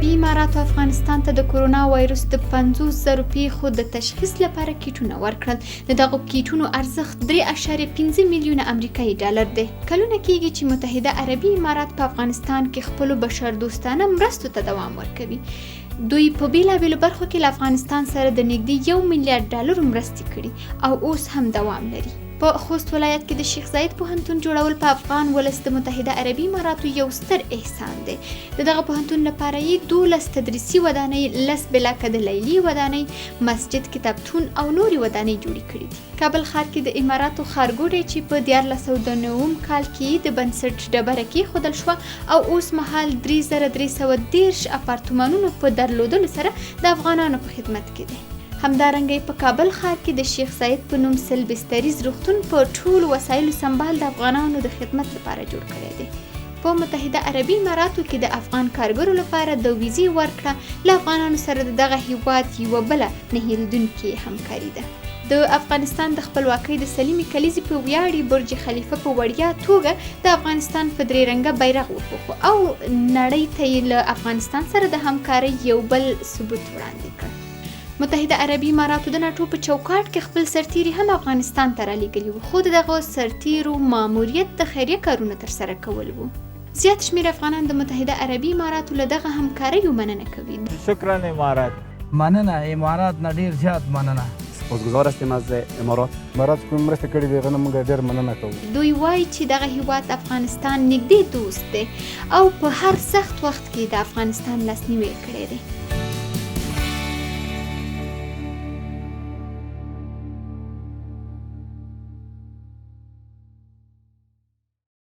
عربي اماراتو افغانستان ته د کرونا وایرس د 50,000 پیښو د تشخیص لپاره کیټونه ورکړل. د دغو کیټونو ارزښت 3.5 میلیونه امریکایي ډالر دی. کلونه کېږي چې متحده عربي امارات په افغانستان کې خپلو بشردوستانه مرستو ته دوام ورکوي. دوی په بیلابیلو برخو کې له افغانستان سره د نږدې 1 میلیارډ ډالرو مرستې کړي او اوس هم دوام لري. په خوست ولایت کې د شیخ زاید پوهنتون جوړول په افغان ولس د متحده عربي اماراتو یو ستر احسان دی. د دغه پوهنتون لپاره یې 12 تدریسي ودانۍ، 10 بلاکه د لیلي ودانۍ، مسجد، کتابتون او نورې ودانۍ جوړې کړي دي. کابل ښار کې د اماراتو ښارګوټی چې په 1409 کال کې د بنسټ ډبره کېښودل شوه او اوس مهال 3310 اپارتمانونو په درلودلو سره د افغانانو په خدمت کې دی. همدارنګه په کابل ښار کې د شیخ زاید په نوم سل بستریز روغتون په ټولو وسایلو سنبال د افغانانو د خدمت لپاره جوړ کړی دی. په متحده عربي اماراتو کې د افغان کارګرو لپاره د ویزې ورکړه له افغانانو سره د دغه هیواد یوه بله نه هېرېدونکې همکاري ده. د افغانستان د خپلواکۍ د سلیمې کلیزې په ویاړې برج خلیفه په وړیا توګه د افغانستان په درې رنګه بیرغ وپوښو او نړۍ ته یې له افغانستان سره د همکارۍ یو بل ثبوت وړاندې کړ. متحده عربي اماراتو د ناټو په چوکاټ کې خپل سرتیري هم افغانستان ته رالیږلي وو، خو دغه سرتیرو ماموریت د خیریه کارونه ترسره کول وو. زیات شمیر افغانان د متحده عربي اماراتو له دغه همکاریو مننه کوي. شکرا امارات. مننه امارات نه ډیر زیات مننه. سپاسگزار هستیم از امارات. امارات کوم مرسته کړې ده غنه موږ ډیر مننه کوو. دوی وایي چې دغه هیواد افغانستان نږدې دوست دی او په هر سخت وخت کې د افغانستان لاسنیوی کړی دی.